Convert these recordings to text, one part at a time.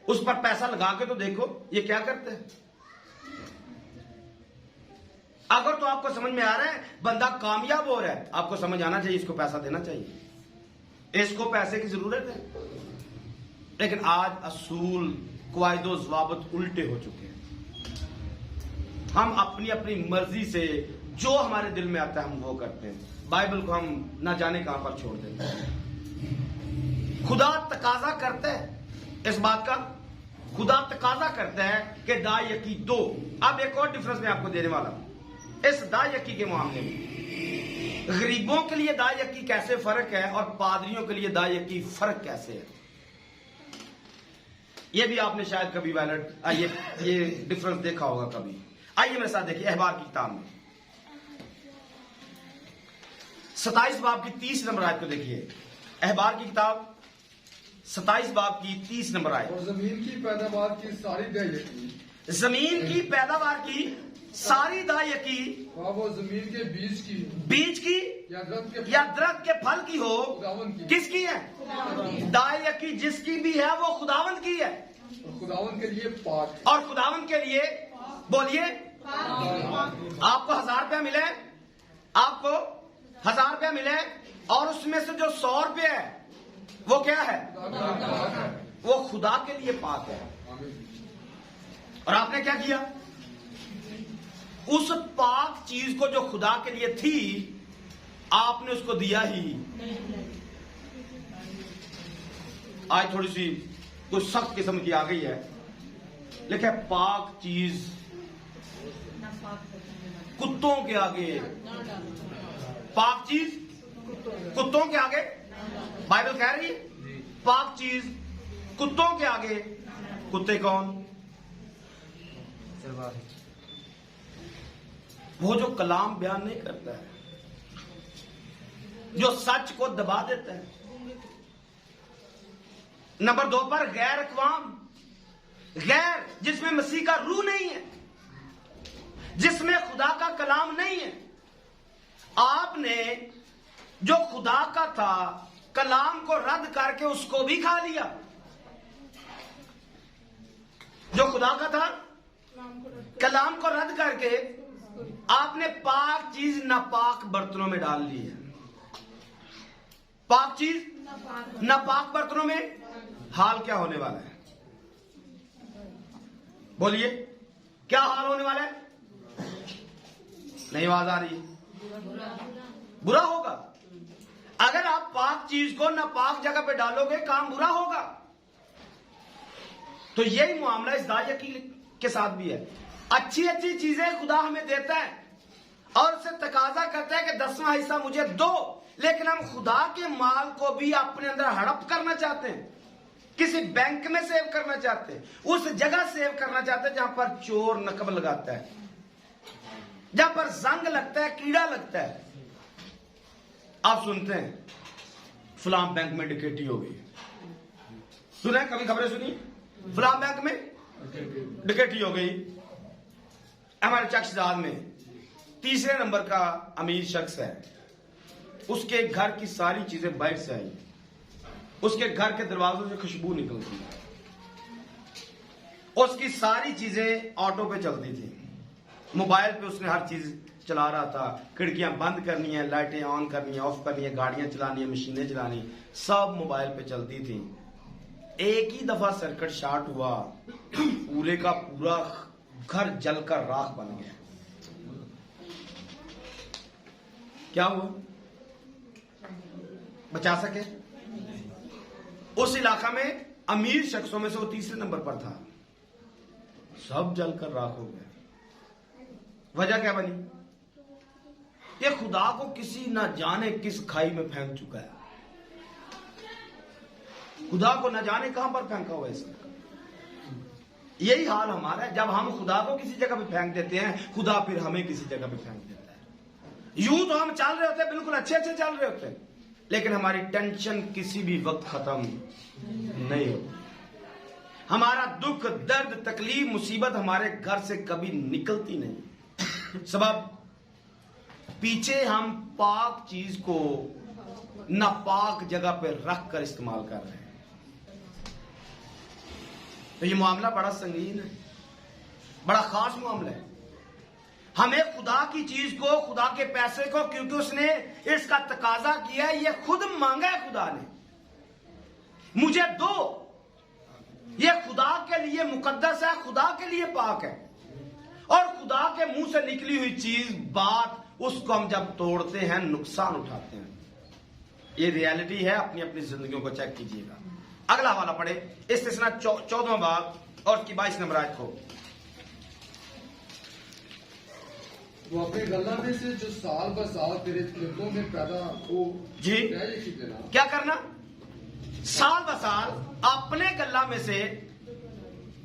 उस पर पैसा लगा के तो देखो ये क्या करते हैं। अगर तो आपको समझ में आ रहा है बंदा कामयाब हो रहा है, आपको समझ आना चाहिए इसको पैसा देना चाहिए, इसको पैसे की जरूरत है। लेकिन आज असूल क्वायदो ज़वाबित उल्टे हो चुके हैं। हम अपनी अपनी मर्जी से जो हमारे दिल में आता है हम वो करते हैं। बाइबल को हम ना जाने कहां पर छोड़ देते हैं। खुदा तकाजा करता है इस बात का, खुदा तकाजा करता है कि दायकी दो। अब एक और डिफरेंस मैं आपको देने वाला हूं इस दायकी के मामले में। गरीबों के लिए दायकी कैसे फर्क है और पादरियों के लिए दायकी फर्क कैसे है, ये भी आपने शायद कभी वैलिड ये डिफरेंस देखा होगा कभी। आइए मेरे साथ देखिए अहबार की किताब में 27 बाब की 30 नंबर आयत को देखिए। अहबार की किताब 27 बाब की 30 नंबर आयत। और जमीन की पैदावार की सारी दायकी, जमीन की पैदावार की सारी दायकी, वो जमीन के बीज की या दरख्त के फल की हो, खुदावंद की। किसकी है? दायकी जिसकी भी है वो खुदावंद की है और खुदावंद के लिए पाक है। और खुदावंद के लिए बोलिए। आपको 1000 रुपया मिले, आपको 1000 रुपया मिले और उसमें से जो 100 रुपये है वो क्या है? वो खुदा के लिए पाक है। और आपने क्या किया? उस पाक चीज को जो खुदा के लिए थी आपने उसको दिया ही। आज थोड़ी सी कुछ सख्त किस्म की आ गई है, लेकिन पाक चीज कुत्तों के आगे, पाक चीज कुत्तों के आगे, बाइबल कह रही है पाक चीज कुत्तों के आगे। कुत्ते कौन? वो जो कलाम बयान नहीं करता है, जो सच को दबा देता है। नंबर 2 पर गैर अक़वाम, गैर जिसमें मसीह का रूह नहीं है, जिसमें खुदा का कलाम नहीं है। आपने जो खुदा का था कलाम को रद्द करके उसको भी खा लिया। जो खुदा का था कलाम को रद्द करके आपने पाक चीज नापाक बर्तनों में डाल ली है। पाक चीज नापाक बर्तनों में, हाल क्या होने वाला है? बोलिए क्या हाल होने वाला है? नहीं आवाज आ रही? बुरा होगा। अगर आप पाक चीज को नापाक जगह पे डालोगे काम बुरा होगा। तो यही मामला इस दायकी के साथ भी है। अच्छी अच्छी चीजें खुदा हमें देता है और उससे तकाजा करता है कि 10वां हिस्सा मुझे दो, लेकिन हम खुदा के माल को भी अपने अंदर हड़प करना चाहते हैं, किसी बैंक में सेव करना चाहते हैं, उस जगह सेव करना चाहते हैं जहां पर चोर नकब लगाता है, जहां पर जंग लगता है, कीड़ा लगता है। आप सुनते हैं फलां बैंक में डकैती हो गई, सुना है कभी खबरें सुनी? फलां बैंक में डकैती हो गई। हमारे चक्षदाद में 3रे नंबर का अमीर शख्स है, उसके घर की सारी चीजें बाहर से आई, उसके घर के दरवाजों से खुशबू निकलती है, उसकी सारी चीजें ऑटो पे चलती थी, मोबाइल पे उसने हर चीज चला रहा था, खिड़कियां बंद करनी है, लाइटें ऑन करनी है, ऑफ करनी है, गाड़ियां चलानी है, मशीनें चलानी, सब मोबाइल पे चलती थी। एक ही दफा सर्किट शॉर्ट हुआ, पूरे का पूरा घर जलकर राख बन गया। क्या हुआ? बचा सके? उस इलाका में अमीर शख्सों में से वो 3रे नंबर पर था, सब जलकर राख हो गया। वजह क्या बनी? ये खुदा को किसी ना जाने किस खाई में फेंक चुका है। खुदा को न जाने कहां पर फेंका हुआ है इसका। यही हाल हमारा है। जब हम खुदा को किसी जगह पे फेंक देते हैं, खुदा फिर हमें किसी जगह पे फेंक देता है। यूं तो हम चल रहे होते हैं, बिल्कुल अच्छे अच्छे चल रहे होते हैं, लेकिन हमारी टेंशन किसी भी वक्त खत्म नहीं होती। हमारा दुख, दर्द, तकलीफ, मुसीबत हमारे घर से कभी निकलती नहीं। सबब पीछे हम पाक चीज को नापाक जगह पे रख कर इस्तेमाल कर रहे हैं। तो ये मामला बड़ा संगीन है, बड़ा खास मामला है। हमें खुदा की चीज को, खुदा के पैसे को, क्योंकि उसने इसका तकाजा किया है, ये खुद मांगा है खुदा ने, मुझे दो। ये खुदा के लिए मुकद्दस है, खुदा के लिए पाक है। और खुदा के मुंह से निकली हुई चीज, बात, उसको हम जब तोड़ते हैं नुकसान उठाते हैं। ये रियलिटी है, अपनी अपनी जिंदगियों को चेक कीजिएगा। अगला हवाला पढ़े, इस्तिस्ना 14वां बाब और उसकी 22 नंबर आयत को। तो अपने गल्ला में से जो साल ब साल तेरे खेतों में पैदा हो जी, देना। क्या करना? साल ब साल अपने गल्ला में से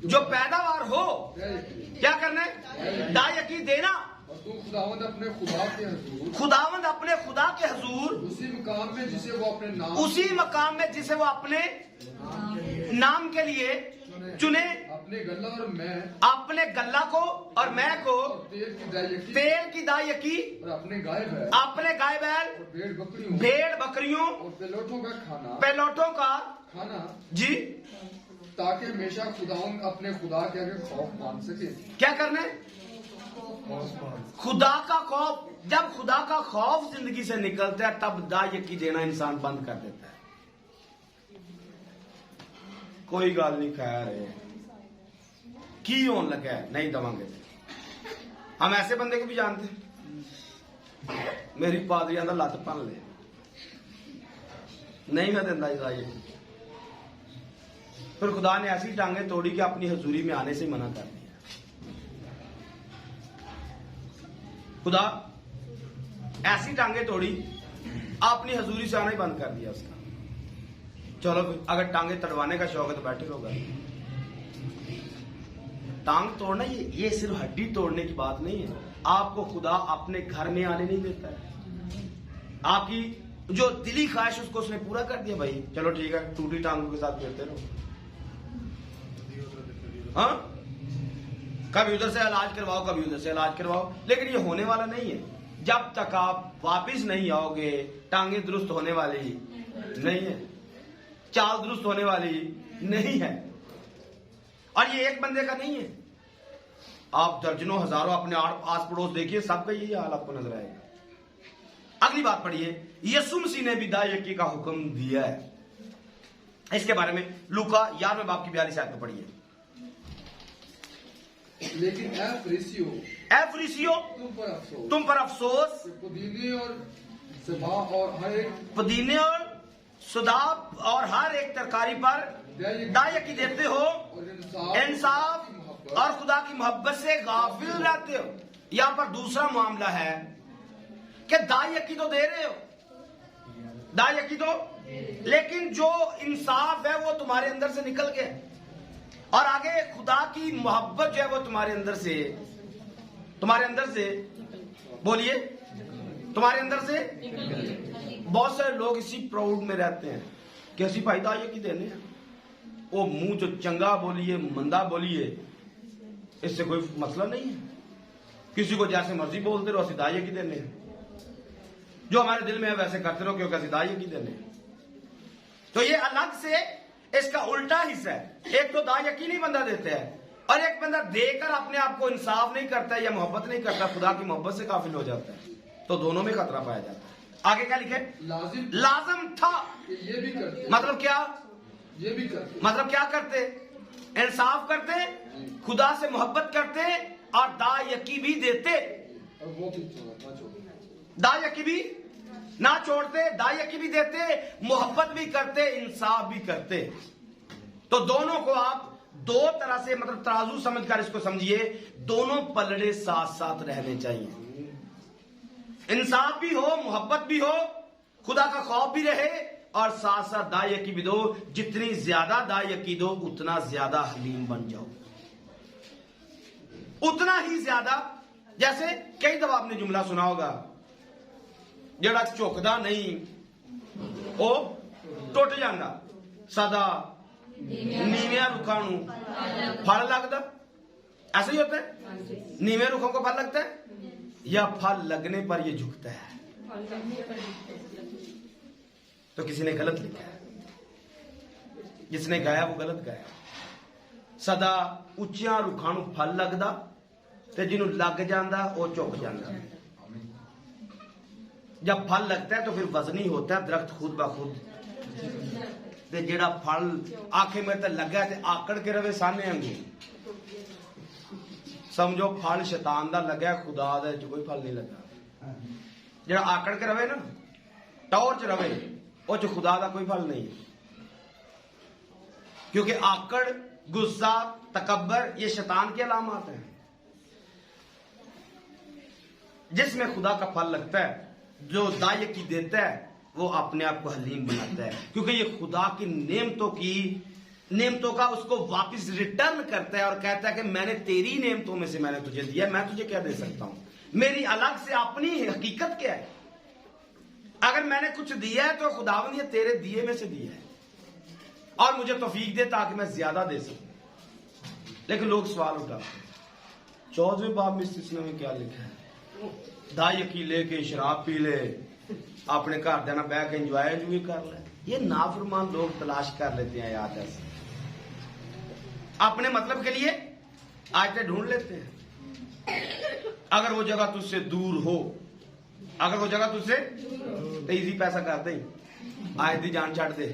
जो पैदावार हो, क्या करना है? दायकी देना। और तू खुदावंद अपने खुदा के हजूर, खुदावंद अपने खुदा के हजूर, उसी मकाम में जिसे वो अपने नाम, उसी मकाम में जिसे वो अपने नाम के लिए चुने, अपने गल्ला और मैं, अपने गल्ला को और मैं को, तेल की दायकी, और अपने गाय बैल, अपने गाय बैल, और भेड़ बकरियों, और पेलोठों का खाना, पेलोठों का खाना जी, ताकि हमेशा खुदावंद अपने खुदा के आगे खौफ मान सके। क्या करना है? खुदा का खौफ। जब खुदा का खौफ जिंदगी से निकलता है, तब दायकी देना इंसान बंद कर देता है। कोई गाल नहीं, खैर है की होने लगा है, नहीं दवांगे। हम ऐसे बंदे को भी जानते हैं, मेरी पादरियां का लत भन ले, नहीं मैं देता दायकी। फिर खुदा ने ऐसी टांगे तोड़ी कि अपनी हजूरी में आने से मना कर दिया। खुदा ऐसी टांगे तोड़ी, अपनी हजूरी से आना ही बंद कर दिया उसका। चलो, अगर टांगे तड़वाने का शौक है तो बैठे होगा। टांग तोड़ना ये सिर्फ हड्डी तोड़ने की बात नहीं है। आपको खुदा अपने घर में आने नहीं देता है। आपकी जो दिली ख्वाहिश उसको उसने पूरा कर दिया। भाई चलो ठीक है, टूटी टांगों के साथ फिरते रहो। हाँ, कभी उधर से इलाज करवाओ, कभी उधर से इलाज करवाओ, लेकिन ये होने वाला नहीं है। जब तक आप वापिस नहीं आओगे, टांगे दुरुस्त होने वाली नहीं है, चाल दुरुस्त होने वाली नहीं है। और ये एक बंदे का नहीं है, आप दर्जनों हजारों अपने आस पड़ोस देखिए, सबका यही हाल आपको नजर आएगा। अगली बात पढ़िए, यीशु मसीह ने भी दायकी का हुक्म दिया है। इसके बारे में लूका 11वें बाब की 42 आयत में पढ़िए। लेकिन ऐ फरीसियों, तुम पर अफसोस, पुदीने और सभा और हर एक, पुदीने और सुदाब और हर एक तरकारी पर दायकी देते हो, इंसाफ और खुदा की मोहब्बत से गाफिल रहते हो। यहां पर दूसरा मामला है कि दायकी तो दे रहे हो, दायकी तो, लेकिन जो इंसाफ है वो तुम्हारे अंदर से निकल गया, और आगे खुदा की मोहब्बत जो है वो तुम्हारे अंदर से बोलिए, तुम्हारे अंदर से। बहुत सारे लोग इसी प्राउड में रहते हैं कि असी भाई दायकी देने हैं। वो मुंह जो चंगा बोलिए, मंदा बोलिए, इससे कोई मसला नहीं है। किसी को जैसे मर्जी बोलते रहो, असी दायकी देने हैं। जो हमारे दिल में है वैसे करते रहो, क्योंकि असी दायकी देने हैं। तो ये अलग से इसका उल्टा हिस्सा है। एक तो दायकी नहीं बंदा देता है, और एक बंदा देकर अपने आप को इंसाफ नहीं करता या मोहब्बत नहीं करता, खुदा की मोहब्बत से काफिल हो जाता है। तो दोनों में खतरा पाया जाता है। आगे क्या लिखे? लाजिम था, ये भी करते। मतलब क्या? ये भी करते। मतलब क्या करते? इंसाफ करते, खुदा से मोहब्बत करते, और दायकी भी देते। और वो भी ना छोड़ते, दायकी भी ना छोड़ते, दायकी भी देते, मोहब्बत भी करते, इंसाफ भी करते। तो दोनों को आप दो तरह से, मतलब तराजू समझकर इसको समझिए। दोनों पलड़े साथ साथ रहने चाहिए। इंसाफ भी हो, मोहब्बत भी हो, खुदा का खौफ भी रहे, और साथ साथ दायकी भी दो। जितनी ज्यादा दायकी दो, उतना ज्यादा हलीम बन जाओ, उतना ही ज्यादा। जैसे कई दफा आपने जुमला सुना होगा, जड़ा झुकदा नहीं वो टुट जाता, सदा नीविया रुखा नू फल लगता। ऐसा ही होता है, नीवे रुखों को फल लगता है, या फल लगने पर ये झुकता है। तो किसी ने गलत लिखा है, जिसने गाया वो गलत गाया। सदा ਉੱਚਿਆਂ ਰੁੱਖਾਂ ਨੂੰ ਫਲ ਲੱਗਦਾ ਤੇ ਜਿਹਨੂੰ ਲੱਗ ਜਾਂਦਾ ਉਹ ਝੁਕ ਜਾਂਦਾ। जब फल लगता है तो फिर वजनी होता है दरख्त खुद ब खुद। ते जेड़ा फल आखे में तो लगा ते आकड़ के रवे सामने अंगू समझो फल शैतान दा लगा, खुदा दा कोई फल नहीं लगा। जेड़ा आकड़ के रवे ना टॉर्च रवे ओ च खुदा दा कोई फल नहीं, क्योंकि आकड़, गुस्सा, तकब्बर ये शैतान की अलामत है। जिसमें खुदा का फल लगता है, जो दायकी देता है, वो अपने आप को हलीम बनाता है, क्योंकि ये खुदा की नेमतों का उसको वापस रिटर्न करता है और कहता है कि मैंने तेरी नेमतों में से मैंने तुझे दिया, मैं तुझे क्या दे सकता हूं, मेरी अलग से अपनी हकीकत क्या है। अगर मैंने कुछ दिया है तो खुदावंद ये तेरे दिए में से दिया है और मुझे तौफीक दे ताकि मैं ज्यादा दे सकूं। लेकिन लोग सवाल उठाते हैं 14वें बाब में इस्तिस्ना में क्या लिखा है, दायकी लेके शराब पी ले, अपने घर जाना बह के एंजॉय कर ले। ये नाफरमान लोग तलाश कर लेते हैं याद ऐसे, अपने मतलब के लिए आयतें ढूंढ लेते हैं। अगर वो जगह तुझसे दूर हो, अगर वो जगह तुझसे तो इजी पैसा कर दे, आयत दी जान छड़ दे।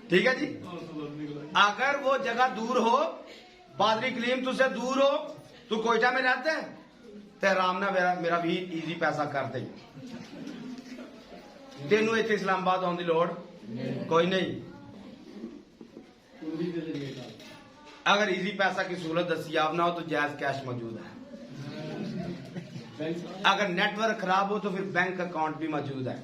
ठीक है जी, अगर वो जगह दूर हो, पादरी कलीम तुझसे दूर हो, तू कोयटा में रहते हैं तो आराम ना मेरा भी इजी पैसा कर दे। तेनू इतने इस्लामाबाद आने की लोड़ कोई नहीं। अगर इजी पैसा की सहूलत दस्तियाब ना हो तो जायज कैश मौजूद है। अगर नेटवर्क खराब हो तो फिर बैंक अकाउंट भी मौजूद है।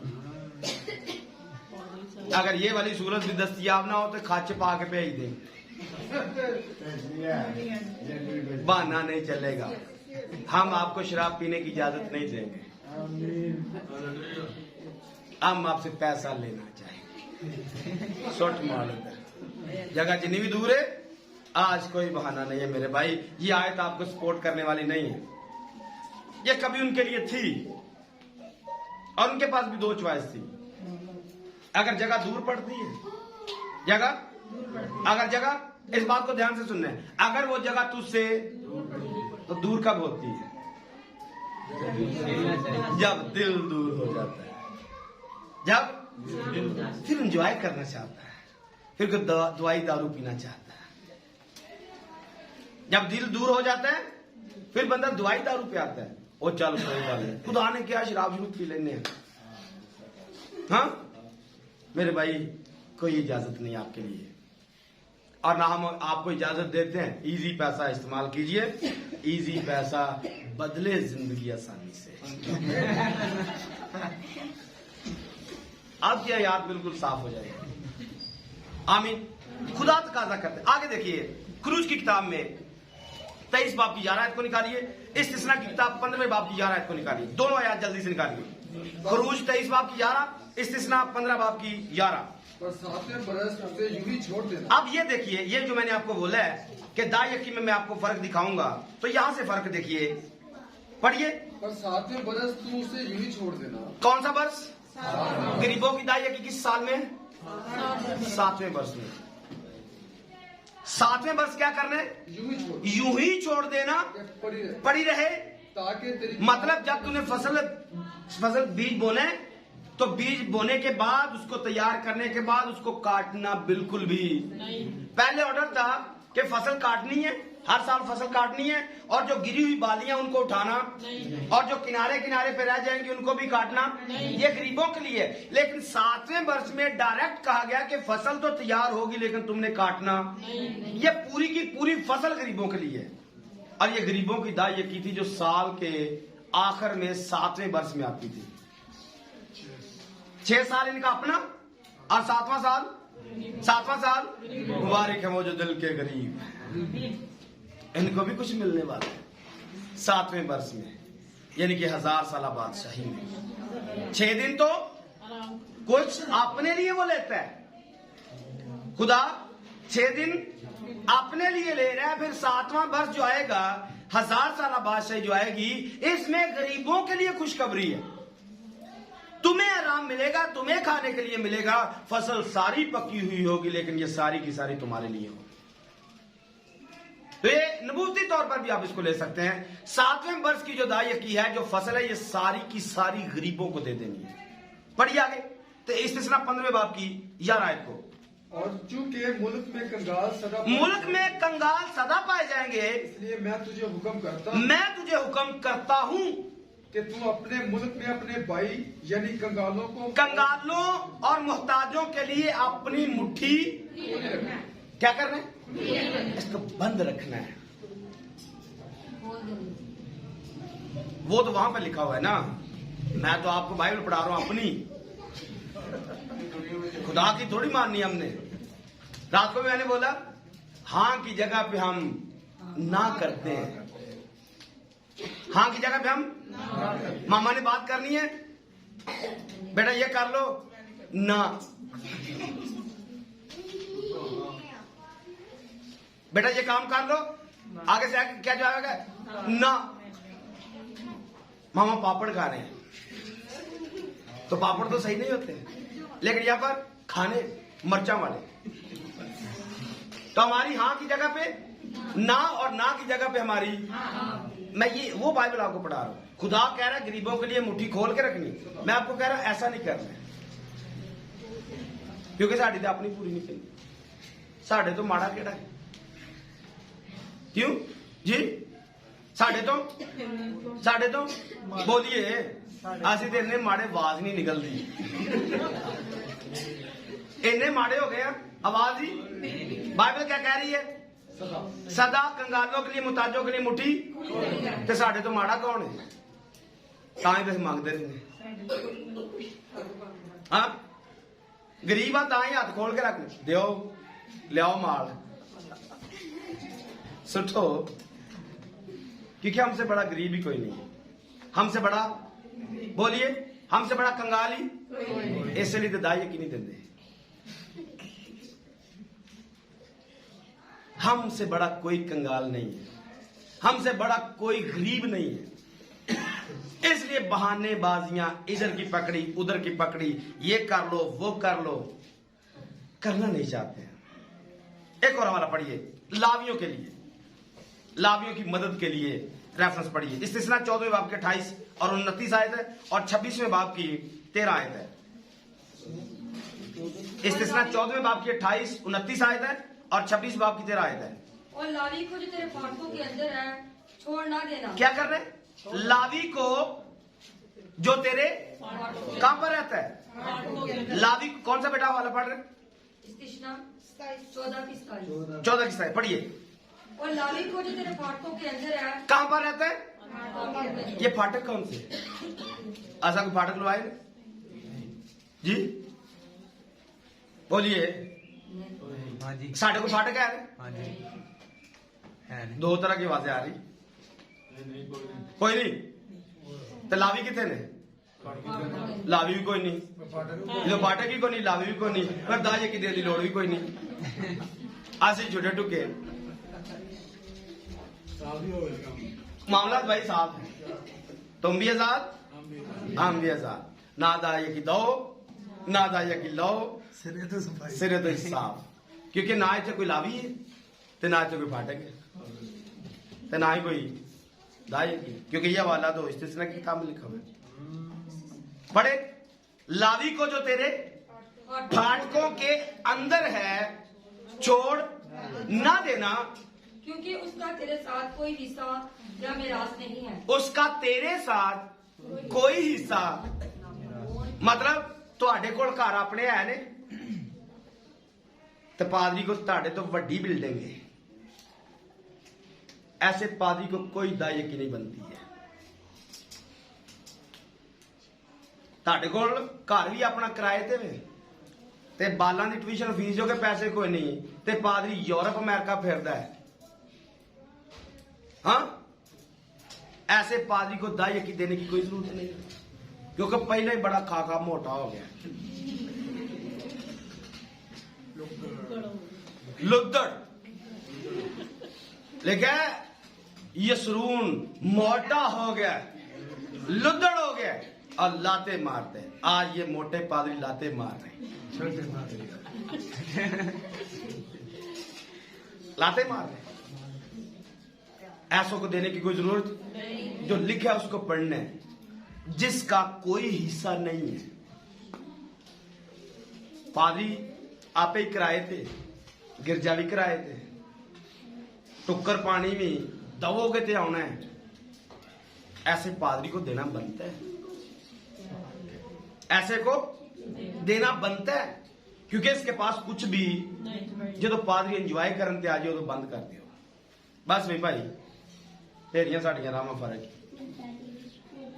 अगर ये वाली सहूलत भी दस्तियाब ना हो तो खाचे पा के भेज दें, बहाना नहीं चलेगा। हम आपको शराब पीने की इजाजत नहीं देंगे, हम आपसे पैसा लेना चाहेंगे। सोट मार जगह जितनी भी दूर है, आज कोई बहाना नहीं है मेरे भाई। ये आयत आपको सपोर्ट करने वाली नहीं है, ये कभी उनके लिए थी और उनके पास भी दो चॉइस थी। अगर जगह दूर पड़ती है, अगर जगह, इस बात को ध्यान से सुनना है, अगर वो जगह तुझसे तो दूर कब होती है? जब दिल दूर हो जाता है, जब फिर एंजॉय करना चाहता है, फिर कोई दवाई दारू पीना चाहता है। जब दिल दूर हो जाता है फिर बंदा दवाई दारू पे आता है, वो चल कोई वाले खुदा ने क्या शराब शुरू पी लेने हैं। हाँ मेरे भाई, कोई इजाजत नहीं आपके लिए, और ना हम आपको इजाजत देते हैं। इजी पैसा इस्तेमाल कीजिए, इजी पैसा बदले जिंदगी आसानी से। अब यह याद बिल्कुल साफ हो जाएगी। आमीन। खुदा तकाजा करते। आगे देखिए, खुरूज की किताब में 23 बाब की 11 आयत को निकालिए, इस्तिस्ना की किताब 15वें बाब की 11 आयत को निकालिए। दोनों आयत जल्दी से निकालिए। खुरूज 23 बाब की 11, इस्तिस्ना 15 बाब की 11। पर 7वें बरस उसे यूं ही छोड़ देना। अब ये देखिए, ये जो मैंने आपको बोला है कि दायकी में मैं आपको फर्क दिखाऊंगा, तो यहां से फर्क देखिए, पढ़िए। पर 7वें बरस तू उसे यूं ही छोड़ देना। कौन सा वर्ष? गरीबों की दायकी किस साल में? 7वें वर्ष में। 7वें वर्ष क्या करना है? यूं ही छोड़ देना, पड़ी रहे, ताकि तेरी, मतलब जब तूने फसल बीज बोने तो बीज बोने के बाद उसको तैयार करने के बाद उसको काटना बिल्कुल भी नहीं। पहले ऑर्डर था कि फसल काटनी है, हर साल फसल काटनी है, और जो गिरी हुई बालियां उनको उठाना, और जो किनारे किनारे पे रह जाएंगे उनको भी काटना। ये गरीबों के लिए। लेकिन 7वें वर्ष में डायरेक्ट कहा गया कि फसल तो तैयार होगी लेकिन तुमने काटना। ये पूरी की पूरी फसल गरीबों के लिए। और ये गरीबों की दायकी थी जो साल के आखिर में 7वें वर्ष में आती थी। 6 साल इनका अपना और 7वां साल मुबारक है वो जो दिल के गरीब, इनको भी कुछ मिलने वाला है 7वें वर्ष में, यानी कि 1000 साल बादशाही में। 6 दिन तो कुछ अपने लिए वो लेता है, खुदा 6 दिन अपने लिए ले रहा है। फिर 7वां वर्ष जो आएगा, 1000 साल बादशाही जो आएगी, इसमें गरीबों के लिए खुशखबरी है। तुम्हें आराम मिलेगा, तुम्हें खाने के लिए मिलेगा, फसल सारी पकी हुई होगी, लेकिन ये सारी की सारी तुम्हारे लिए होगी। तो ये नबूवती तौर पर भी आप इसको ले सकते हैं। 7वें वर्ष की जो दाई की है, जो फसल है, ये सारी की सारी गरीबों को दे देनी है। पढ़िए आगे, तो इस्तिस्ना 15वें बाब की 11 आयत को। और चूंकि मुल्क में कंगाल सदा पाए जाएंगे, इसलिए मैं तुझे हुक्म करता हूँ कि तू अपने मुल्क में अपने भाई यानी कंगालों और मोहताजों के लिए अपनी मुट्ठी क्या करना है, इसको बंद रखना है। वो तो वहां पर लिखा हुआ है ना, मैं तो आपको बाइबल पढ़ा रहा हूं अपनी, खुदा की थोड़ी माननी हमने। रात को भी मैंने बोला हाँ की जगह पे हम ना करते हैं, हाँ की जगह पे हम मामा ने बात करनी है, बेटा ये कर लो ना, बेटा ये काम कर लो, आगे से आगे क्या जवाब है ना। मामा पापड़ खा रहे हैं, तो पापड़ तो सही नहीं होते, लेकिन यहां पर खाने मरचा वाले, तो हमारी हाँ की जगह पे ना और ना की जगह पे हमारी, मैं ये वो बाइबल आपको पढ़ा रहा हूं। खुदा कह रहा है गरीबों के लिए मुट्ठी खोल के रखनी, मैं आपको कह रहा हूं ऐसा नहीं करना, क्योंकि साड़ी तो अपनी पूरी नहीं करनी, साढ़े तो माड़ा केड़ा है, क्यों जी, साढ़े तो बोलिए, असि तो इन्ने माड़े आवाज नहीं निकलती, इन्ने माड़े हो गए आवाज ही। बाइबल क्या कह रही है, सदा कंगालों के लिए मुताजों के लिए मुट्ठी, तो साढ़े तो माड़ा कौन है, ताई तो मांगते रहने, हाँ गरीब आ ताई हाथ खोल के रख दियो, लियाओ माल सुठो, क्योंकि हमसे बड़ा गरीब ही कोई नहीं, हमसे बड़ा बोलिए, हमसे बड़ा कंगाल ही, इसलिए तो दाई की नहीं देते, हमसे बड़ा कोई कंगाल नहीं है, हमसे बड़ा कोई गरीब नहीं है, इसलिए बहानेबाजियां इधर की पकड़ी उधर की पकड़ी, ये कर लो वो कर लो, करना नहीं चाहते हैं। एक और हमारा पढ़िए, लावियों के लिए, लावियों की मदद के लिए रेफरेंस पढ़िए। इस्तिस्ना 14वें बाब के 28 और 29 आयत है, और 26वें बाब की 13 आयत है। इस्तिस्ना 14वें बाब की 28, 29 आयत है, और 26 बाब की 13 आयत है। और लावी को जो तेरे फाटकों के अंदर है छोड़ ना देना। क्या कर रहे, लावी को जो तेरे कहां पर रहता है, लावी कौन सा बेटा वाला पढ़ रहे, इस्तिस्ना 14 की 27 पढ़िए। और लावी को जो तेरे फाटकों के अंदर है कहां पर रहता है, ये फाटक कौन से, ऐसा कोई फाटक लवाए जी, बोलिए, हाँ जी, साढ़े को फाटक है, हाँ जी, है नहीं। दो तरह की आवाजें आ रही, कोई नहीं, तो लावी कितने ने, लावी भी कोई नहीं, जो फाटक ही कोई नहीं, लावी भी कोई नहीं, पर दाजे की दे दी लोड़ भी कोई नहीं, ऐसे झूठे टुके मामला भाई साफ है, तुम भी आजाद हम भी आजाद, ना दाये की दो ना दाये की लो, सिरे तो साफ, क्योंकि ना इतने कोई लावी है, तो ना इतने कोई फाटक है, तो ना ही कोई दाये की, क्योंकि यह वाला तो इस्तिस्ना की किताब में लिखा हुआ है। पढ़े, लावी को जो तेरे फाटकों के अंदर है छोड़ ना देना, क्योंकि उसका तेरे साथ कोई हिस्सा या मिरास नहीं है। उसका तेरे साथ कोई हिस्सा, मतलब ਤੁਹਾਡੇ ਕੋਲ ਘਰ ਆਪਣੇ ਹੈ ਨੇ, ਤੇ पादरी को ਤੁਹਾਡੇ तो ਵੱਡੀ बिल्डिंग है, ऐसे पादरी को कोई दाई की नहीं बनती है। ਤੁਹਾਡੇ ਕੋਲ घर भी अपना किराए ते वे, ते बालां दी ट्यूशन फीस जो के पैसे कोई नहीं, ते पादरी यूरोप अमेरिका फिरदा है, हाँ ऐसे पादरी को दाई की देने की कोई जरूरत नहीं, क्योंकि पहले ही बड़ा खा खा मोटा हो गया, लुद्दड़ लेकिन यसरून मोटा हो गया, लुद्दड़ हो गया, और लाते मारते हैं। आज ये मोटे पादरी लाते मार रहे हैं, लाते मार रहे हैं। ऐसों को देने की कोई जरूरत जो लिखा है उसको पढ़ना है, जिसका कोई हिस्सा नहीं है। पादरी आप ही कराए थे, गिरजा भी कराए थे, टुक्कर पानी में दबोगे थे आना है। ऐसे पादरी को देना बनता है, ऐसे को देना बनता है, क्योंकि इसके पास कुछ भी जो तो पादरी एंजॉय करन ते आ जाओ तो बंद कर दियो। बस भी भाई तेरियां साड़ियां रामा फर्क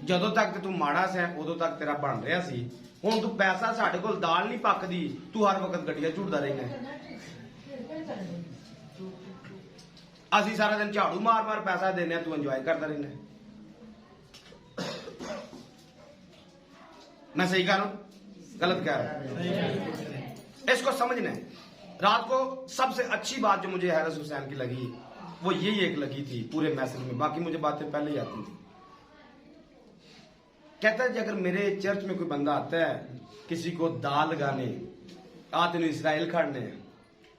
ਜਦੋਂ तक तू माड़ा से उदों तक तेरा बन रहा सी। हुण तू पैसा साडे कोल दाल नहीं पकदी, तू हर वक्त गड्डियां झूटदा रहना। असी सारा दिन झाड़ू मार मार पैसा देने, तू एंजॉय करता रहना। मैं सही कह रहा हूं गलत कह रहा हूं? इसको समझना है। रात को सबसे अच्छी बात जो मुझे हैरस हुसैन की लगी वो यही एक लगी थी पूरे मैसेज में, बाकी मुझे बातें पहले ही आती थी। कहता है अगर मेरे चर्च में कोई बंदा आता है किसी को दाल लगाने, आ तेन इसराइल खड़ने,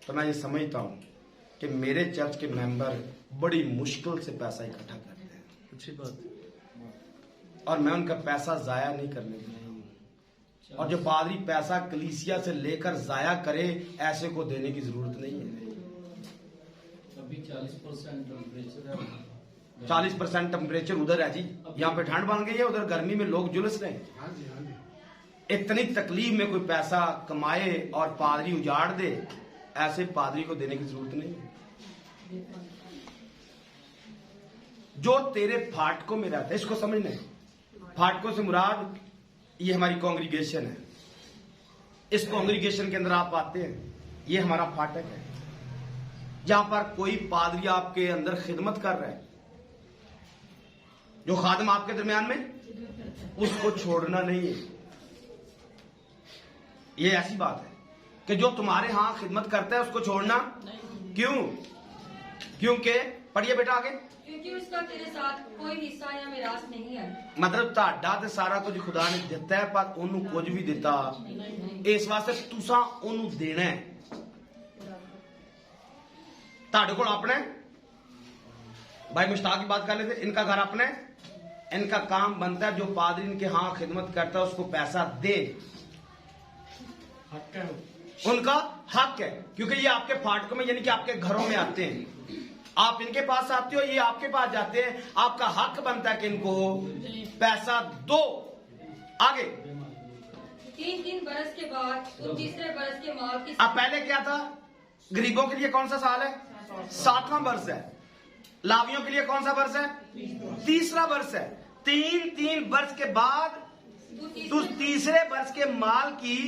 तो मैं ये समझता हूं कि मेरे चर्च के मेंबर बड़ी मुश्किल से पैसा इकट्ठा करते हैं। अच्छी बात। और मैं उनका पैसा जाया नहीं करने दूंगा। और जो पादरी पैसा कलीसिया से लेकर जाया करे, ऐसे को देने की जरूरत नहीं है। अभी 40% टेम्परेचर है। 40% टेम्परेचर उधर है जी, यहाँ पे ठंड बन गई है, उधर गर्मी में लोग जुलस रहे हैं। इतनी तकलीफ में कोई पैसा कमाए और पादरी उजाड़ दे, ऐसे पादरी को देने की जरूरत नहीं है। जो तेरे फाटकों में रहता है, इसको समझना है। फाटकों से मुराद ये हमारी कांग्रीगेशन है। इस कांग्रीगेशन के अंदर आप आते हैं, ये हमारा फाटक है, जहां पर कोई पादरी आपके अंदर खिदमत कर रहा है, जो खादम आपके दरमियान में, उसको छोड़ना नहीं है। ये ऐसी बात है कि जो तुम्हारे यहां खिदमत करता है उसको छोड़ना क्यों? क्योंकि पढ़िए बेटा आगे, क्योंकि उसका तेरे साथ कोई हिस्सा या मिरास नहीं है। मतलब ਤੁਹਾਡਾ ਤੇ ਸਾਰਾ ਕੁਝ ਖੁਦਾ ਨੇ ਦਿੱਤਾ ਹੈ, ਪਰ ਉਹਨੂੰ ਕੁਝ ਵੀ ਦਿੱਤਾ ਇਸ ਵਾਸਤੇ ਤੁਸੀਂ ਉਹਨੂੰ ਦੇਣਾ ਹੈ। ਤੁਹਾਡੇ ਕੋਲ अपने भाई मुश्ताक की बात कर लेते, इनका घर अपने, इनका काम बनता है जो पादरी इनके यहाँ खिदमत करता है उसको पैसा दे, उनका हक है। क्योंकि ये आपके फाटकों में यानी कि आपके घरों में आते हैं, आप इनके पास आते हो, ये आपके पास जाते हैं, आपका हक बनता है कि इनको पैसा दो। आगे 3 बरस के बाद तो तीसरे बरस के माल की। अब पहले क्या था? गरीबों के लिए कौन सा साल है? 7वां वर्ष है। लाभियों के लिए कौन सा वर्ष है? तीसरा वर्ष है। 3 वर्ष के बाद तू तीसरे वर्ष के माल की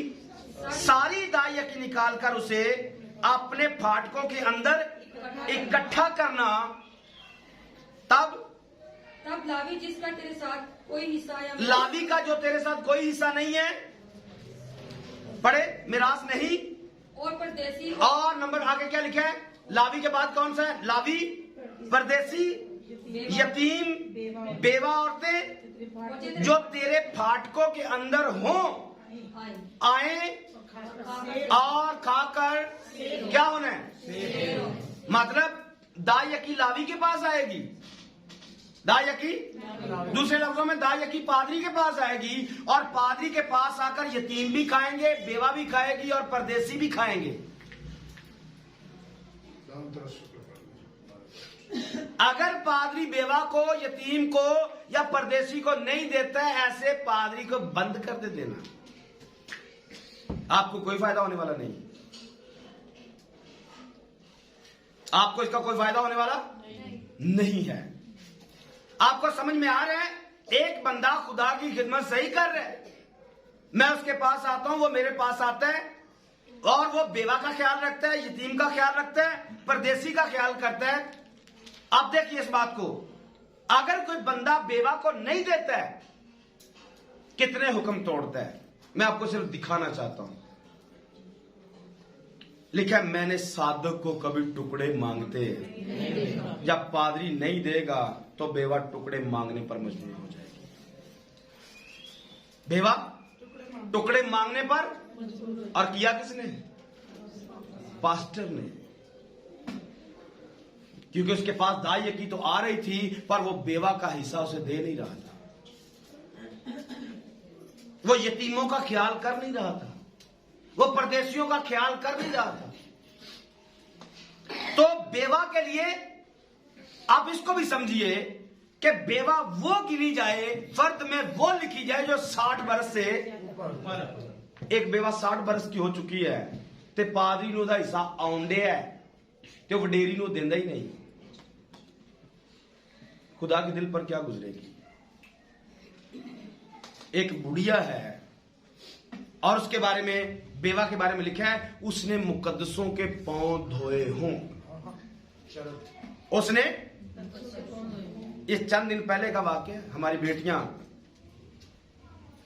सारी दायकी निकाल कर उसे अपने फाटकों के अंदर इकट्ठा करना। तब लावी जिसका तेरे साथ कोई हिस्सा या लावी का जो तेरे साथ कोई हिस्सा नहीं है, पढ़े, मिरास नहीं, और परदेसी, और नंबर आगे क्या लिखा है? लावी के बाद कौन सा है? लावी, परदेसी, यतीम, बेवा औरतें जो तेरे फाटकों के अंदर हों, आए और खाकर क्या होना है? मतलब दायकी लावी के पास आएगी, दायकी दूसरे लफ्जों में दायकी पादरी के पास आएगी, और पादरी के पास आकर यतीम भी खाएंगे, बेवा भी खाएगी और परदेसी भी खाएंगे। अगर पादरी बेवा को, यतीम को या परदेसी को नहीं देता है, ऐसे पादरी को बंद कर दे देना, आपको कोई फायदा होने वाला नहीं। आपको इसका कोई फायदा होने वाला नहीं है। आपको समझ में आ रहा है? एक बंदा खुदा की खिदमत सही कर रहा है, मैं उसके पास आता हूं, वो मेरे पास आता है और वो बेवा का ख्याल रखता है, यतीम का ख्याल रखता है, परदेसी का ख्याल करता है। अब देखिए इस बात को, अगर कोई बंदा बेवा को नहीं देता है, कितने हुक्म तोड़ता है। मैं आपको सिर्फ दिखाना चाहता हूं। लिखा है, मैंने साधक को कभी टुकड़े मांगते, जब पादरी नहीं देगा तो बेवा टुकड़े मांगने पर मजबूर हो जाएगी। बेवा टुकड़े मांगने पर, और किया किसने? पास्टर ने। क्योंकि उसके पास दाई यकी तो आ रही थी, पर वो बेवा का हिस्सा उसे दे नहीं रहा था। वो यतीमों का ख्याल कर नहीं रहा था, वो परदेशियों का ख्याल कर नहीं रहा था। तो बेवा के लिए आप इसको भी समझिए कि बेवा वो गिनी जाए, फर्द में वो लिखी जाए जो 60 बरस से, एक बेवा 60 बरस की हो चुकी है ते पादरी ਨੂੰ ਉਹਦਾ ਹਿੱਸਾ ਆਉਂਦੇ ਹੈ ਤੇ ਉਹ ਵਡੇਰੀ ਨੂੰ ਦਿੰਦਾ ही नहीं। खुदा के दिल पर क्या गुजरेगी? एक बुढ़िया है और उसके बारे में, बेवा के बारे में लिखा है, उसने मुकद्दसों के पांव धोए हों। उसने, ये चंद दिन पहले का वाक्य है। हमारी बेटियां,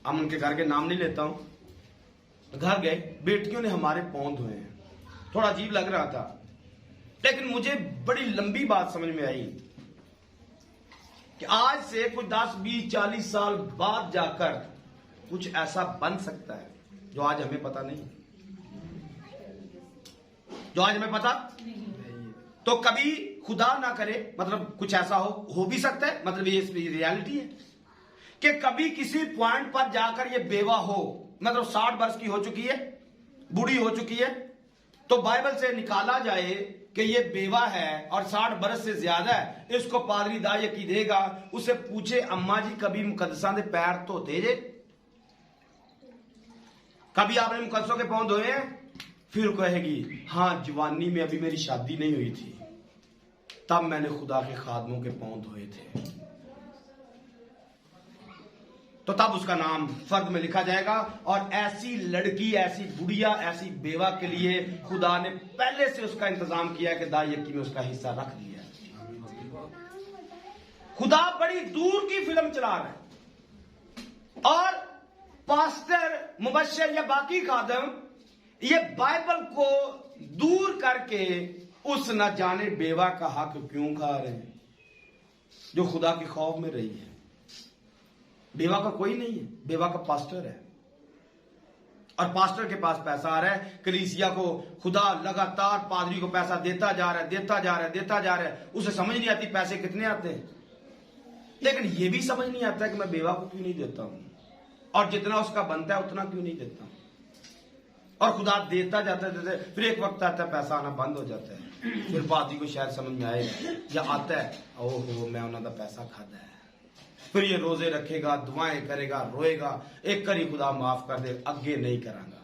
हम उनके घर के नाम नहीं लेता हूं, घर गए, बेटियों ने हमारे पांव धोए हैं। थोड़ा अजीब लग रहा था, लेकिन मुझे बड़ी लंबी बात समझ में आई कि आज से कुछ 10, 20, 40 साल बाद जाकर कुछ ऐसा बन सकता है जो आज हमें पता नहीं, जो आज हमें पता तो कभी खुदा ना करे, मतलब कुछ ऐसा हो भी सकता है, मतलब ये रियलिटी है कि कभी किसी पॉइंट पर जाकर ये बेवा हो, मतलब 60 वर्ष की हो चुकी है, बूढ़ी हो चुकी है, तो बाइबल से निकाला जाए कि ये बेवा है और 60 बरस से ज्यादा है, इसको पादरी दाई की देगा। उसे पूछे, अम्मा जी कभी मुकद्दसा दे पैर धोते जे? कभी आपने मुकद्दसों के पांव धोए हैं? फिर कहेगी, हाँ जवानी में अभी मेरी शादी नहीं हुई थी, तब मैंने खुदा के खादमों के पांव धोए थे। तो तब उसका नाम फर्द में लिखा जाएगा। और ऐसी लड़की, ऐसी बुढ़िया, ऐसी बेवा के लिए खुदा ने पहले से उसका इंतजाम किया कि दाई यकी में उसका हिस्सा रख दिया। खुदा बड़ी दूर की फिल्म चला रहा है और पास्टर, मुबश्शिर या बाकी खादम ये बाइबल को दूर करके उस न जाने बेवा का हक क्यों खा रहे हैं जो खुदा के खौफ में रही है। बेवा का कोई नहीं है, बेवा का पास्टर है, और पास्टर के पास पैसा आ रहा है। कलीसिया को खुदा लगातार पादरी को पैसा देता जा रहा है, देता जा रहा है, देता जा रहा है। उसे समझ नहीं आती पैसे कितने आते हैं, लेकिन यह भी समझ नहीं आता कि मैं बेवा को क्यों नहीं देता हूं, और जितना उसका बनता है उतना क्यों नहीं देता हूं। और खुदा देता जाता है, फिर एक वक्त आता है पैसा आना बंद हो जाता है, फिर पादरी को शायद समझ में आएगा, या आता है, ओहो मैं उन्होंने पैसा खाता है, फिर ये रोजे रखेगा, दुआएं करेगा, रोएगा, एक करी खुदा माफ कर दे, आगे नहीं करांगा।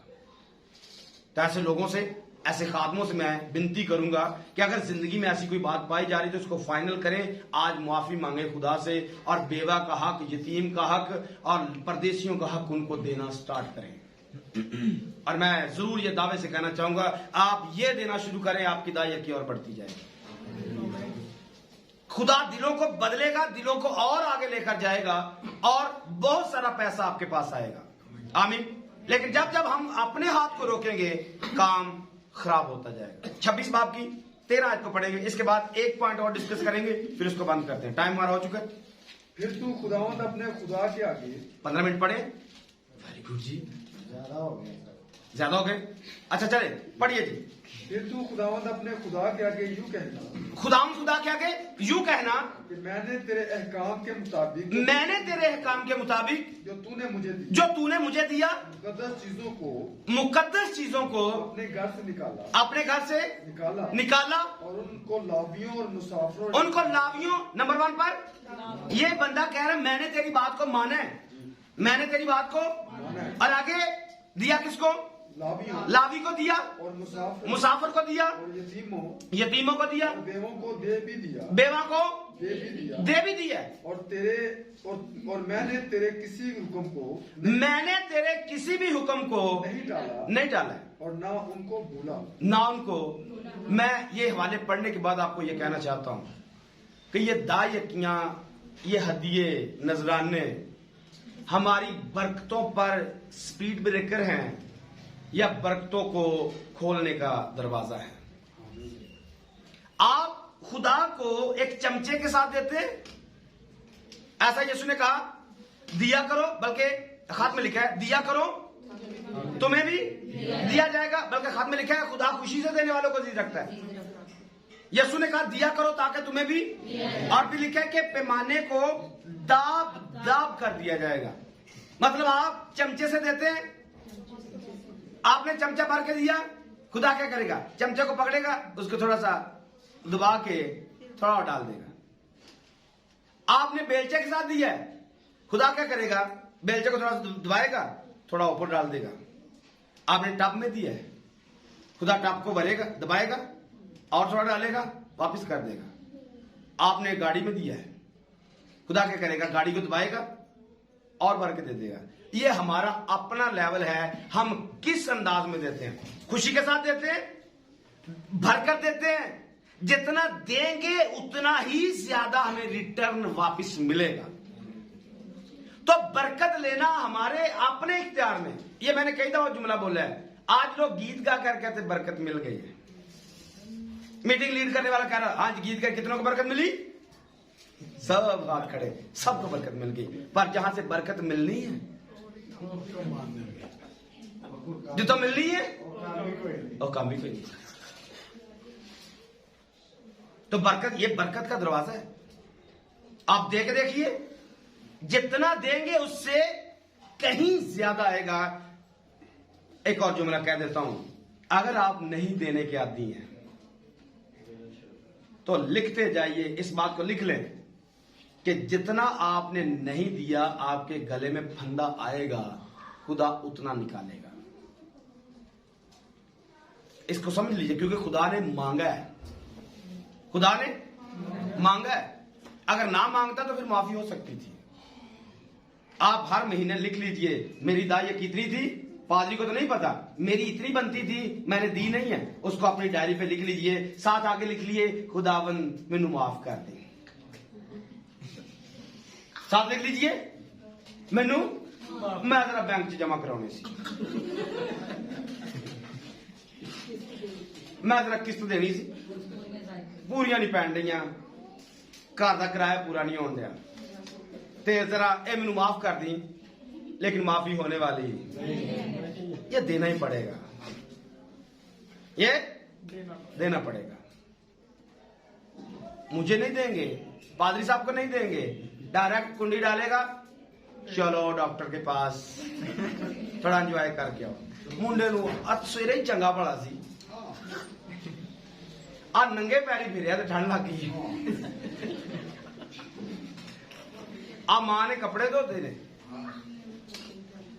तो ऐसे लोगों से, ऐसे खादमों से मैं विनती करूंगा कि अगर जिंदगी में ऐसी कोई बात पाई जा रही तो उसको फाइनल करें, आज माफी मांगे खुदा से, और बेवा का हक, यतीम का हक और परदेशियों का हक उनको देना स्टार्ट करें। और मैं जरूर ये दावे से कहना चाहूंगा, आप ये देना शुरू करें, आपकी दाई की ओर बढ़ती जाएगी। खुदा दिलों को बदलेगा, दिलों को और आगे लेकर जाएगा, और बहुत सारा पैसा आपके पास आएगा। आमीन। लेकिन जब जब हम अपने हाथ को रोकेंगे, काम खराब होता जाएगा। 26 बाब की 13 आयत को पढ़ेंगे, इसके बाद एक पॉइंट और डिस्कस करेंगे, फिर उसको बंद करते हैं, टाइम हमारा हो चुका है। फिर तू खुदावंद अपने खुदा के आगे 15 मिनट पढ़े। वेरी गुड जी, ज्यादा हो गए। अच्छा चले पढ़िए जी। फिर तू खुदावंद अपने खुदा के आगे यूं कहना, खुदा के आगे यूं कहना कि मैंने तेरे अहकाम के मुताबिक, मैंने तेरे अहकाम के मुताबिक जो तूने मुझे दिया, जो तूने मुझे दिया, मुकद्दस चीजों को अपने घर से निकाला निकाला और उनको लावियों और मुसाफिरों, उनको लावियों, नंबर 1 पर ये बंदा कह रहा है मैंने तेरी बात को माना है, मैंने तेरी बात को, और आगे दिया किसको? लावी को दिया, और मुसाफिर को दिया, और यतीमों को दिया, बेवों को दे भी दिया, बेवा को दे भी दिया, और मैंने तेरे किसी भी हुक्म को नहीं टाला और ना उनको मैं ये हवाले पढ़ने के बाद आपको ये कहना चाहता हूं कि ये दायकियां, ये हदिये, नजराने हमारी बरकतों पर स्पीड ब्रेकर हैं या बरकतों को खोलने का दरवाजा है। आप खुदा को एक चमचे के साथ देते, ऐसा यीशु ने कहा दिया करो, बल्कि खत में लिखा है दिया करो तुम्हें भी दिया जाएगा, बल्कि खत में लिखा है खुदा खुशी से देने वालों को जी रखता है। यीशु ने कहा दिया करो ताकि तुम्हें भी, और भी लिखा है कि पैमाने को दाब दाब कर दिया जाएगा। मतलब आप चमचे से देते हैं, आपने चमचा भर के दिया, खुदा क्या करेगा, चमचे को पकड़ेगा, उसको थोड़ा सा दबा के थोड़ा और डाल देगा। आपने बेलचे के साथ दिया है, खुदा क्या करेगा, बेलचे को थोड़ा सा दबाएगा, थोड़ा ऊपर डाल देगा। आपने टब में दिया है, खुदा टब को भरेगा, दबाएगा और थोड़ा डालेगा, वापस कर देगा। आपने गाड़ी में दिया है, खुदा क्या करेगा, गाड़ी को दबाएगा और भर के दे देगा। ये हमारा अपना लेवल है, हम किस अंदाज में देते हैं। खुशी के साथ देते हैं, भरकर देते हैं, जितना देंगे उतना ही ज्यादा हमें रिटर्न वापस मिलेगा। तो बरकत लेना हमारे अपने इख्तियार में। ये मैंने कई दफा जुमला बोला है, आज लोग गीत गा कर कहते बरकत मिल गई है। मीटिंग लीड करने वाला कह रहा आज गीत गा कितनों को बरकत मिली, सब हाथ खड़े, सबको बरकत मिल गई। पर जहां से बरकत मिलनी है, जो तो मिलनी है और काम भी कोई नहीं। तो बरकत, ये बरकत का दरवाजा है। आप देख देखिए, जितना देंगे उससे कहीं ज्यादा आएगा। एक और जुमला कह देता हूं, अगर आप नहीं देने के आदी हैं तो लिखते जाइए, इस बात को लिख लें कि जितना आपने नहीं दिया आपके गले में फंदा आएगा, खुदा उतना निकालेगा। इसको समझ लीजिए, क्योंकि खुदा ने मांगा है, खुदा ने मांगा है। अगर ना मांगता तो फिर माफी हो सकती थी। आप हर महीने लिख लीजिए मेरी दाई कितनी थी, पादरी को तो नहीं पता, मेरी इतनी बनती थी, मैंने दी नहीं है, उसको अपनी डायरी पे लिख लीजिए, साथ आगे लिख लिए खुदावंद मैनू माफ कर दे, साथ लिख लीजिए मैनू, मैं जरा बैंक च जमा कराने सी, मैं जरा किस्त देनी सी, पूरियां नहीं पैन रही, घर का किराया पूरा नहीं होने दिया, ते जरा ये मैनू माफ कर दी, लेकिन माफी होने वाली, ये देना ही पड़ेगा, ये देना पड़ेगा। मुझे नहीं देंगे, पादरी साहब को नहीं देंगे, डायरेक्ट कुंडी डालेगा, चलो डॉक्टर के पास थोड़ा एंजॉय करके आओ। मुंडे नू अज सवेरे ही चंगा भला सी, आ नंगे पैरी फिरिया तो ठंड लग गई। आ मां ने कपड़े धोते ने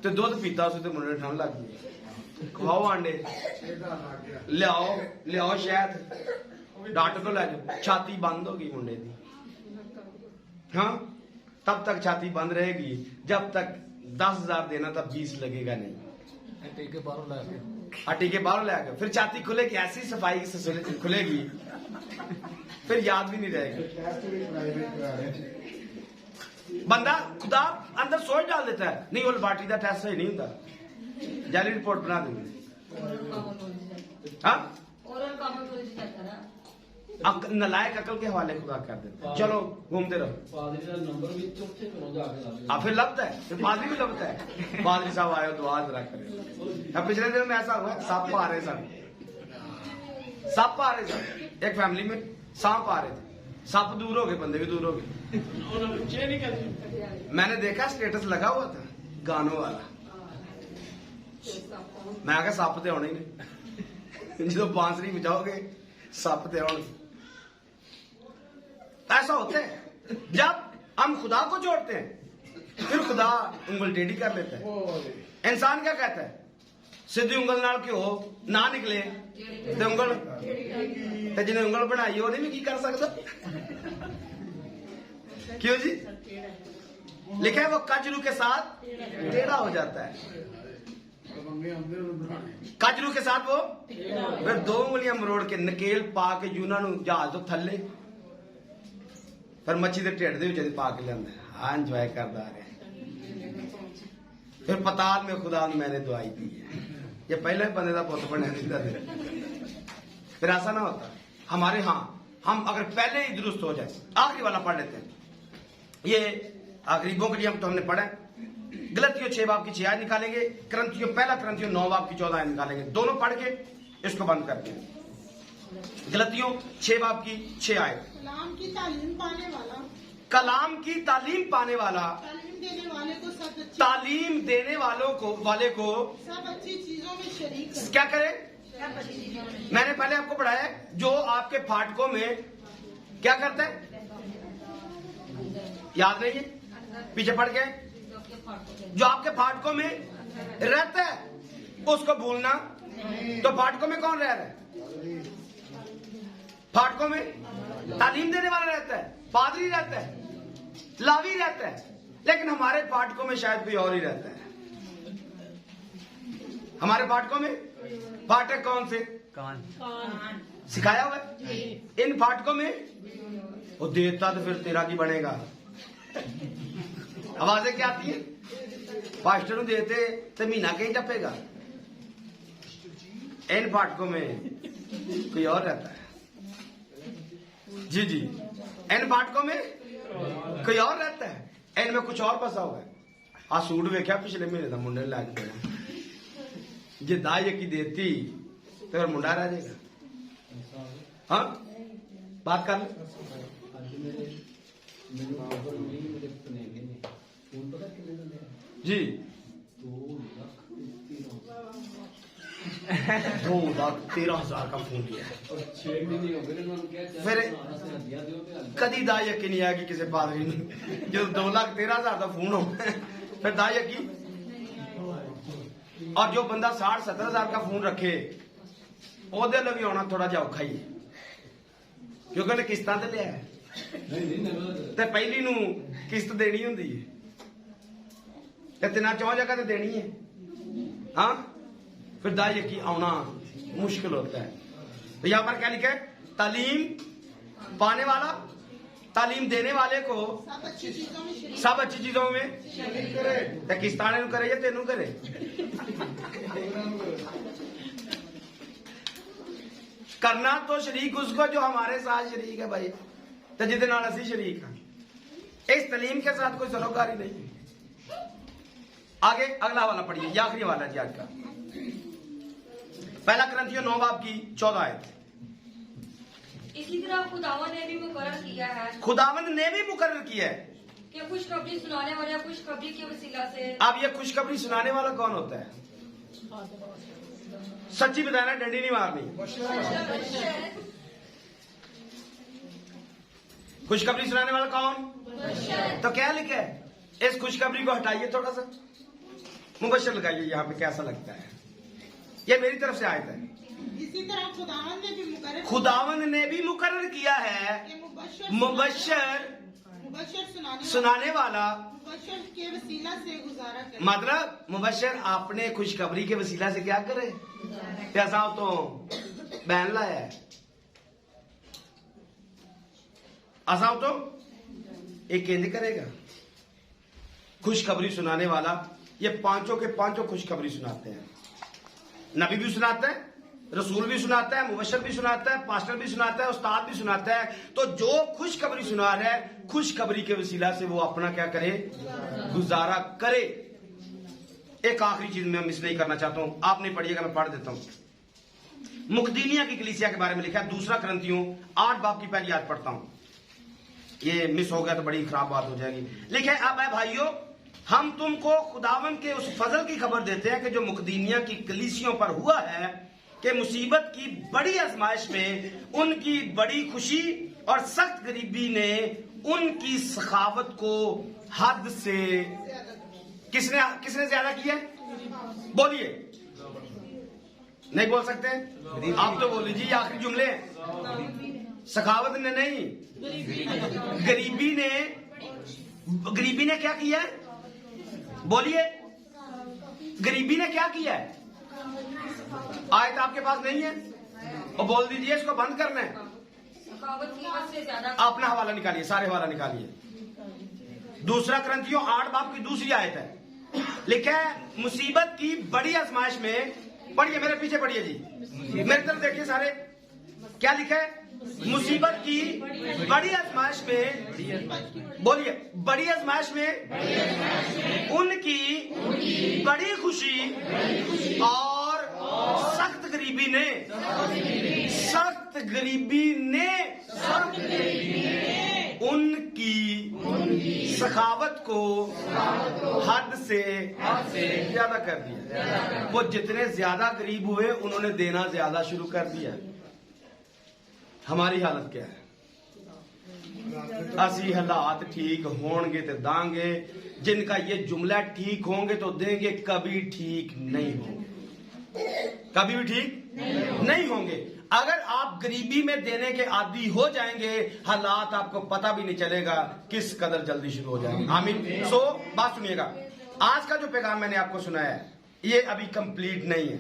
ते दुध पीता उसे, मुंडे ने ठंड लग गई। खवाओ आंडे, लियाओ शहद, डॉक्टर को ले जाओ, छाती बंद होगी मुंडे की। हाँ, तब तक छाती बंद रहेगी जब तक 10,000 देना तब 20 लगेगा नहीं। टीके बाहरों ले आके फिर छाती खुलेगी, ऐसी सफाई से खुलेगी, फिर याद भी नहीं रहेगा। बंदा खुदा अंदर सोच डाल देता है, नहीं वो लैबोरेटरी का टेस्ट सही नहीं होता, जाली रिपोर्ट बना देंगे। नलायक अकल के हवाले खुदा कर देते, चलो घूमते रहो। पादरी का नंबर भी चौथे करो जाके, फिर लगता है, फिर पादरी भी लगता है, पादरी साहब आयो दुआ जरा करे। पिछले दिन में ऐसा हुआ, सांप आ रहे सन, एक फैमिली में सांप आ रहे थे, सांप दूर हो गए, बंदे भी दूर हो गए। मैंने देखा स्टेटस लगा हुआ था गानों वाला, मैं आगे सप ते आने ही नहीं, जो बांसुरी बजाओगे सप ते आने। ऐसा होता है जब हम खुदा को जोड़ते हैं, फिर खुदा उंगल टेढ़ी कर लेता है। इंसान क्या कहता है, सीधी उंगल नाल क्यों ना निकले ते उंगल, ते जिन्हें उंगल बनाई वो नहीं भी की कर सकता, क्यों जी? लिखा है वो कजरू के साथ टेढ़ा हो जाता है, कजरू के साथ वो फिर 2 उंगलियां मरोड़ के नकेल पा के यूना जहाज तो थले, फिर मच्छी के ढिड दे विच पा के लिया, हाँ इंजॉय करता रहे। फिर पताल में खुदा मैंने दुआई दी है, ये पहले बंदे का पुत बनया फिर ऐसा ना होता हमारे। हाँ, हम अगर पहले ही दुरुस्त हो जाए, आखिरी वाला पढ़ लेते हैं, ये गरीबों के लिए हम तो हमने पढ़ा, गलतियों 6 बाब की 6 आयत निकालेंगे, क्रंथियों पहला क्रंथियों 9 बाब की 14 आयत निकालेंगे। दोनों पढ़ के इसको बंद करते हैं। गलतियों 6 बाब की 6 आयत। कलाम की तालीम पाने वाला, कलाम की तालीम पाने वाला, तालीम देने वाले को सब अच्छी, तालीम देने वाले को सब अच्छी चीजों में शरीक करे। क्या करे? मैंने पहले आपको पढ़ाया जो आपके फाटकों में क्या करता है, याद नहीं है? पीछे पढ़ के जो आपके फाटकों में रहता है उसको भूलना। तो फाटकों में कौन रह रहा है? फाटकों में तालीम देने वाला रहता है, पादरी रहता है, लावी रहता है। लेकिन हमारे फाटकों में शायद कोई और ही रहता है। हमारे फाटकों में फाटक कौन से? कान। सिखाया हुआ है। इन फाटकों में वो देता तो फिर तेरा की बनेगा। आवाजें क्या आती है? पास्टर ਨੂੰ देते तो महीना कहीं टपेगा। इन फाटकों में कोई और रहता है। जी जी, इन फाटकों में कोई और रहता है। इनमें कुछ और फंसा हुआ है। आ सूट वेख्या पिछले महीने का मुंडे लग गया। जे दाई की देती तो फिर मुंडा रह जाएगा। हाँ, बात कर ले। जी 2,13,000 का फोन लिया। फिर कदी दा यकीन नहीं आया कि किसी पादरी ने जो 2,13,000 का फोन हो फिर दा यकीन। और जो बंदा 60-70,000 का फोन रखे ओदे लिए भी आना थोड़ा जा औखा ही है, क्योंकि उन्हें किस्तां ते लिया है ते पहली नू किस्त देनी हुंदी है ते 3-4 जगह ते देनी है। हाँ, फिर दा यकीन आना मुश्किल होता है। तो यहाँ पर क्या लिखा है? तालीम पाने वाला, तालीम देने वाले को सब अच्छी चीजों में शरीक, सब अच्छी चीजों में करे। ते किस्ताने नू करे या तेनू करे? करना तो शरीक उसको जो हमारे साथ शरीक है भाई, तो जिदे नाल असी शरीक हैं। इस तालीम के साथ कोई सरोकारी नहीं है। आगे अगला वाला पढ़िए, ये आखिरी वाला जी आज का। पहला क्रंथियों 9 बाब की 14 आयत। इसी तरह खुदावन ने भी मुकर्रर किया है खुदावंद ने भी मुकर्रर किया है कि खुशखबरी सुनाने वाले खुशखबरी की वसीला से। अब ये खुशखबरी सुनाने वाला कौन होता है? सच्ची बताना, डंडी नहीं मारनी। खुशखबरी सुनाने वाला कौन? तो क्या लिखा है? इस खुशखबरी को हटाइए, थोड़ा सा मुबशर लगाइए यहाँ पे, कैसा लगता है? ये मेरी तरफ से आयत है। इसी तरह खुदावन ने भी मुकर्रर, खुदावंद ने भी मुकर्रर किया है कि मुबशर सुनाने वाला, मुबशर के वसीला से गुजारा करे। मतलब मुबशर आपने खुशखबरी के वसीला से क्या करे? पैसा तो बैन लाया है, असाव तो एक केंद्र करेगा। खुशखबरी सुनाने वाला, ये पांचों के पांचों खुशखबरी सुनाते हैं। नबी भी सुनाता है, रसूल भी सुनाता है, मुबशर भी सुनाता है, पास्टर भी सुनाता है, उस्ताद भी सुनाता है। तो जो खुशखबरी सुना रहा है, खुशखबरी के वसीला से वो अपना क्या करे? गुजारा करे। एक आखिरी चीज मैं मिस नहीं करना चाहता हूं, आप नहीं पढ़िएगा, मैं पढ़ देता हूं। मुकदीनिया की कलीसिया के बारे में लिखा है, दूसरा क्रंथियों 8 बाब की पहली आयत पढ़ता हूं। ये मिस हो गया तो बड़ी खराब बात हो जाएगी। लिखे, अब है भाइयों, हम तुमको खुदावन के उस फजल की खबर देते हैं कि जो मुकदीनिया की कलीसियों पर हुआ है, कि मुसीबत की बड़ी आजमाइश में उनकी बड़ी खुशी और सख्त गरीबी ने उनकी सखावत को हद से किसने ज्यादा किया? बोलिए, नहीं बोल सकते आप तो बोल लीजिए, आखिरी जुमले। सखावत ने नहीं, गरीबी ने क्या किया? बोलिए, गरीबी ने क्या किया? आयत आपके पास नहीं है और बोल दीजिए, इसको बंद करना है। अपना हवाला निकालिए, सारे हवाला निकालिए। दूसरा क्रंथियों 8 बाब की दूसरी आयत है, लिखा है मुसीबत की बड़ी आजमाइश में। पढ़िए, मेरे पीछे पढ़िए जी, मेरी तरफ देखिए सारे। क्या लिखा है? मुसीबत की बड़ी आजमाइश में, बोलिए, बड़ी आजमाइश में उनकी बड़ी खुशी और सख्त गरीबी ने उनकी सखावत को हद से ज्यादा कर दिया। वो जितने ज्यादा गरीब हुए उन्होंने देना ज्यादा शुरू कर दिया। हमारी हालत क्या है? असी हालात ठीक होंगे तो दांगे, जिनका ये जुमला ठीक होंगे तो देंगे, कभी ठीक नहीं होंगे, कभी भी ठीक नहीं होंगे। अगर आप गरीबी में देने के आदी हो जाएंगे, हालात आपको पता भी नहीं चलेगा किस कदर जल्दी शुरू हो जाएंगे। आमीन। सो बात सुनिएगा, आज का जो पैगाम मैंने आपको सुनाया है ये अभी कंप्लीट नहीं है।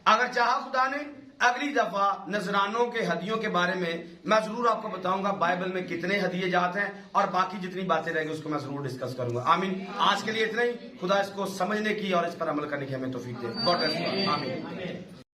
अगर चाहा खुदा ने अगली दफा नजरानों के हदियों के बारे में मैं जरूर आपको बताऊंगा बाइबल में कितने हदिये जाते हैं, और बाकी जितनी बातें रहेंगी उसको मैं जरूर डिस्कस करूंगा। आमीन। आज के लिए इतना ही। खुदा इसको समझने की और इस पर अमल करने की हमें तौफीक दे। God bless you. आमीन।